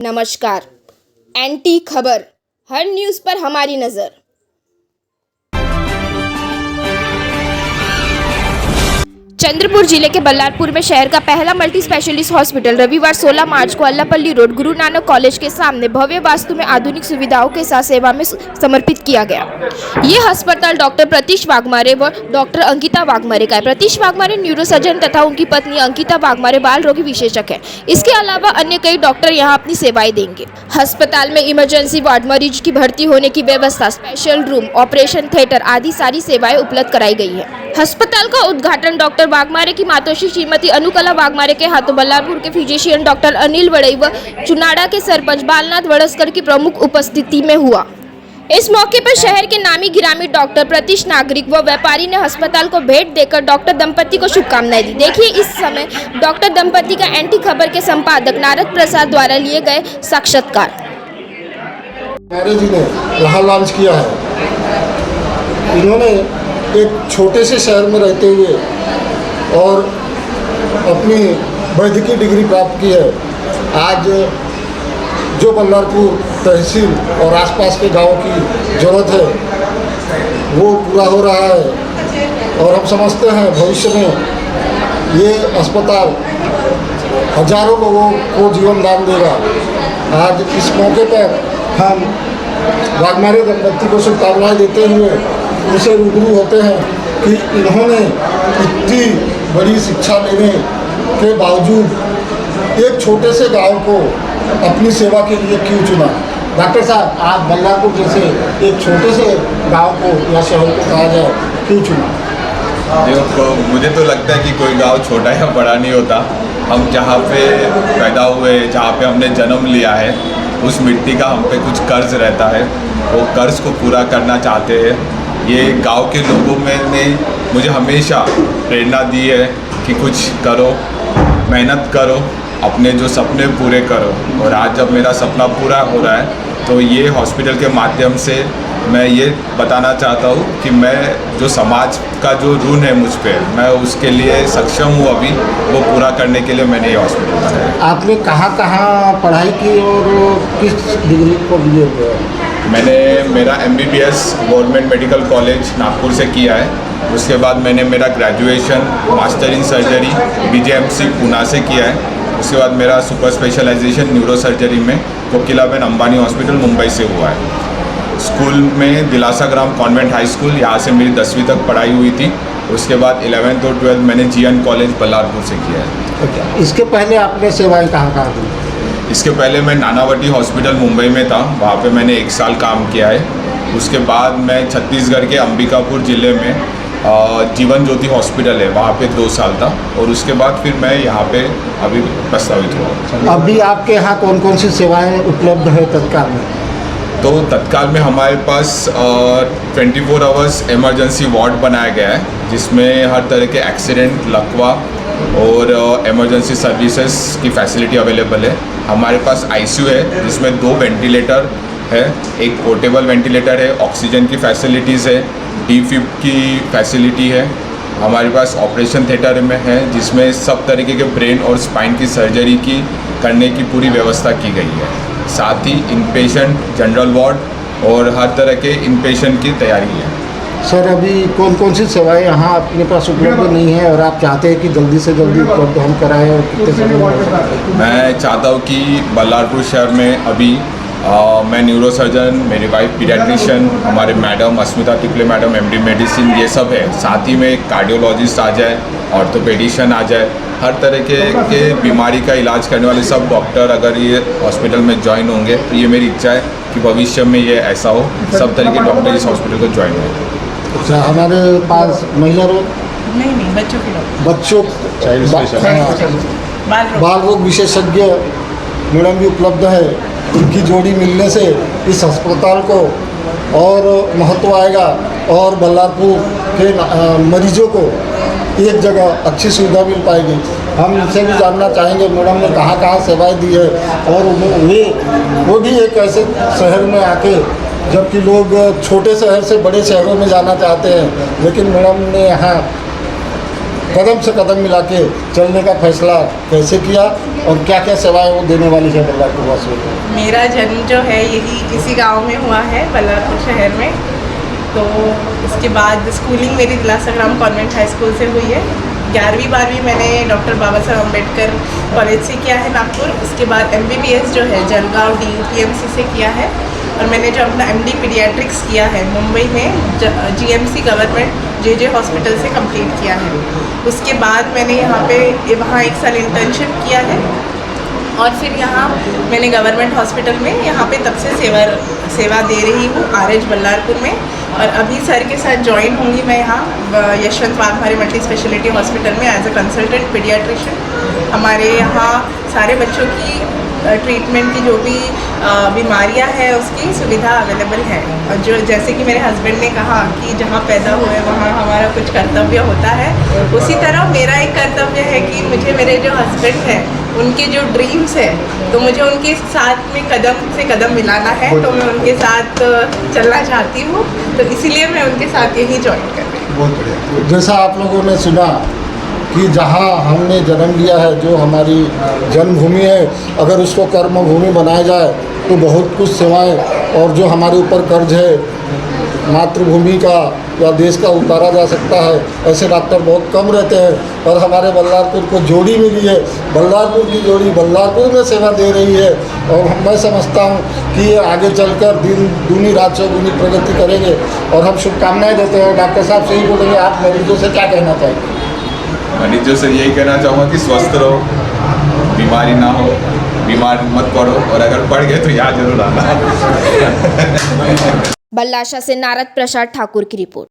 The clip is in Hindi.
नमस्कार। एनटी खबर, हर न्यूज़ पर हमारी नज़र। चंद्रपुर जिले के बल्लारपुर में शहर का पहला मल्टी स्पेशलिस्ट हॉस्पिटल रविवार 16 मार्च को अल्लापल्ली रोड गुरु नानक कॉलेज के सामने भव्य वास्तु में आधुनिक सुविधाओं के साथ सेवा में समर्पित किया गया। ये अस्पताल डॉक्टर प्रतीश वाघमारे व डॉक्टर अंकिता वाघमारे का है। प्रतीश वाघमारे न्यूरोसर्जन तथा उनकी पत्नी अंकिता वाघमारे बाल रोगी विशेषज्ञ है। इसके अलावा अन्य कई डॉक्टर यहाँ अपनी सेवाएं देंगे। अस्पताल में इमरजेंसी वार्ड, मरीज की भर्ती होने की व्यवस्था, स्पेशल रूम, ऑपरेशन थिएटर आदि सारी सेवाएं उपलब्ध कराई गई है। अस्पताल का उद्घाटन डॉक्टर वाघमारे की मातोश्री श्रीमती अनुकला वाघमारे के हाथों बल्लारपुर के फिजिशियन डॉक्टर अनिल वड़ई व चुनाड़ा के सरपंच बालनाथ वड़स्कर की प्रमुख उपस्थिति में हुआ। इस मौके पर शहर के नामी गिरामी डॉक्टर प्रतीश नागरिक व व्यापारी ने अस्पताल को भेंट देकर डॉक्टर दंपति को शुभकामनाएं दी। देखिए इस समय डॉक्टर दंपति का एनटी खबर के संपादक नारद प्रसाद द्वारा लिए गए साक्षात्कार। जी ने यहाँ लॉन्च किया है। इन्होंने एक छोटे से शहर में रहते हुए और अपनी वैद्यकीय डिग्री प्राप्त की है। आज जो बल्लारपुर तहसील और आसपास के गांव की ज़रूरत है वो पूरा हो रहा है और हम समझते हैं भविष्य में ये अस्पताल हजारों लोगों को जीवन दान देगा। आज इस मौके पर हम वाघमारे दंपति को शुभकामनाएं देते हुए उनसे रूबरू होते हैं कि इन्होंने इतनी बड़ी शिक्षा लेने के बावजूद एक छोटे से गांव को अपनी सेवा के लिए क्यों चुना? डॉक्टर साहब, आप बल्लारपुर जैसे एक छोटे से गांव को या शहर को कहा जाए क्यों चुना? देखो, मुझे तो लगता है कि कोई गांव छोटा या बड़ा नहीं होता। हम जहाँ पे पैदा हुए, जहाँ पे हमने जन्म लिया है, उस मिट्टी का हम पे कुछ कर्ज रहता है। वो कर्ज को पूरा करना चाहते हैं। ये गांव के लोगों में ने मुझे हमेशा प्रेरणा दी है कि कुछ करो, मेहनत करो, अपने जो सपने पूरे करो। और आज जब मेरा सपना पूरा हो रहा है तो ये हॉस्पिटल के माध्यम से मैं ये बताना चाहता हूँ कि मैं जो समाज का जो ऋण है मुझ पे, मैं उसके लिए सक्षम हूँ। अभी वो पूरा करने के लिए मैंने ये हॉस्पिटल बनाया। आपने कहाँ पढ़ाई की और किस डिग्री को लिए हुए? मैंने मेरा MBBS government medical college Nagpur से किया है। उसके बाद मैंने मेरा graduation master in surgery BJMC Poona से किया है। उसके बाद मेरा सुपर स्पेशलाइजेशन न्यूरोसर्जरी में कोकिलाबेन अंबानी हॉस्पिटल मुंबई से हुआ है। स्कूल में दिलासा ग्राम कॉन्वेंट हाई स्कूल, यहाँ से मेरी 10वीं तक पढ़ाई हुई थी। उसके बाद 11th और 12th मैंने GN कॉलेज बल्लारपुर से किया है। इसके पहले आपने सेवाएं कहाँ दी? इसके पहले मैं नानावटी हॉस्पिटल मुंबई में था, वहाँ पे मैंने 1 साल काम किया है। उसके बाद मैं छत्तीसगढ़ के अंबिकापुर ज़िले में जीवन ज्योति हॉस्पिटल है, वहाँ पे 2 साल था। और उसके बाद फिर मैं यहाँ पे अभी प्रस्तावित हुआ। अभी आपके यहाँ कौन कौन सी सेवाएं उपलब्ध है तत्काल में? तो तत्काल में हमारे पास 24 आवर्स इमरजेंसी वार्ड बनाया गया है, जिसमें हर तरह के एक्सीडेंट, लकवा और इमरजेंसी सर्विसेज की फैसिलिटी अवेलेबल है। हमारे पास ICU है जिसमें 2 वेंटिलेटर है, एक पोर्टेबल वेंटिलेटर है, ऑक्सीजन की फैसिलिटीज़ है, DFib की फैसिलिटी है। हमारे पास ऑपरेशन थिएटर में है जिसमें सब तरीके के ब्रेन और स्पाइन की सर्जरी की करने की पूरी व्यवस्था की गई है। साथ ही इनपेशेंट, जनरल वार्ड और हर तरह के इनपेशेंट की तैयारी है। सर, अभी कौन कौन सी सेवाएं यहाँ अपने पास उपलब्ध नहीं है और आप चाहते हैं कि जल्दी से जल्दी उपलब्ध हम कराएं और कितने समय में? मैं चाहता हूँ कि बल्लारपुर शहर में अभी मैं न्यूरोसर्जन, मेरी वाइफ पीडियाट्रिशियन, हमारे मैडम अस्मिता टिकले मैडम MD मेडिसिन, ये सब है। साथ ही में एक कार्डियोलॉजिस्ट आ जाए, ऑर्थोपेडिशियन आ जाए, हर तरह के बीमारी का इलाज करने वाले सब डॉक्टर अगर ये हॉस्पिटल में ज्वाइन होंगे तो ये मेरी इच्छा है कि भविष्य में ये ऐसा हो, सब तरह के डॉक्टर इस हॉस्पिटल को ज्वाइन हों। अच्छा, हमारे पास महिला रोग नहीं, बच्चों के लोग, बच्चों बाल रोग विशेषज्ञ मैडम भी उपलब्ध है। उनकी जोड़ी मिलने से इस अस्पताल को और महत्व आएगा और बल्लारपुर के मरीजों को एक जगह अच्छी सुविधा मिल पाएगी। हम इनसे भी जानना चाहेंगे मैडम ने कहाँ सेवाएं दी है और वो भी एक ऐसे शहर में आके, जबकि लोग छोटे शहर से बड़े शहरों में जाना चाहते हैं, लेकिन मैडम ने यहाँ कदम से कदम मिला के चलने का फैसला कैसे किया और क्या क्या सेवाएं वो देने वाली है बल्लारपुर वासियों को? मेरा जन्म जो है यही इसी गांव में हुआ है, बल्लारपुर शहर में। तो उसके बाद स्कूलिंग मेरी दिला संग्राम कॉन्वेंट हाई स्कूल से हुई है। 11वीं 12वीं मैंने डॉक्टर बाबा साहब अम्बेडकर कॉलेज से किया है नागपुर। उसके बाद MBBS जो है जलगांव DUPMC से किया है। और मैंने जो अपना MD पीडियाट्रिक्स किया है मुंबई में GMC गवर्नमेंट JJ हॉस्पिटल से कंप्लीट किया है। उसके बाद मैंने वहाँ 1 साल इंटर्नशिप किया है और फिर यहाँ मैंने गवर्नमेंट हॉस्पिटल में यहाँ पे तब से सेवा दे रही हूँ RH बल्लारपुर में। और अभी सर के साथ ज्वाइन होंगी मैं यहाँ Yashwant Waghmare multi speciality hospital में एज अ कंसल्टेंट पीडियाट्रिशियन। हमारे यहाँ सारे बच्चों की ट्रीटमेंट की जो भी बीमारियां हैं उसकी सुविधा अवेलेबल है। और जो जैसे कि मेरे हस्बैंड ने कहा कि जहाँ पैदा हुए वहाँ हमारा कुछ कर्तव्य होता है, उसी तरह मेरा एक कर्तव्य है कि मुझे मेरे जो हस्बैंड हैं उनके जो ड्रीम्स है तो मुझे उनके साथ में कदम से कदम मिलाना है। तो मैं उनके साथ चलना चाहती हूँ, तो इसीलिए मैं उनके साथ यही ज्वाइन कर रही हूँ। बहुत बढ़िया। जैसा आप लोगों ने सुना कि जहाँ हमने जन्म लिया है, जो हमारी जन्मभूमि है, अगर उसको कर्मभूमि बनाया जाए तो बहुत कुछ सेवाएं और जो हमारे ऊपर कर्ज है मातृभूमि का या देश का उतारा जा सकता है। ऐसे डॉक्टर बहुत कम रहते हैं और हमारे बल्लारपुर को जोड़ी मिली है। बल्लारपुर की जोड़ी बल्लारपुर में सेवा दे रही है और मैं समझता हूँ कि ये आगे चलकर दिन दूनी रात चौगुनी प्रगति करेंगे और हम शुभकामनाएं देते हैं। डॉक्टर साहब से ही बोलेंगे, आप मरीजों से क्या कहना चाहेंगे? मरीजों से यही कहना चाहूँगा कि स्वस्थ रहो, बीमारी ना हो, बीमार मत पड़ो और अगर पड़ गए तो यहाँ जरूर आना। बल्लाशा से नारद प्रसाद ठाकुर की रिपोर्ट।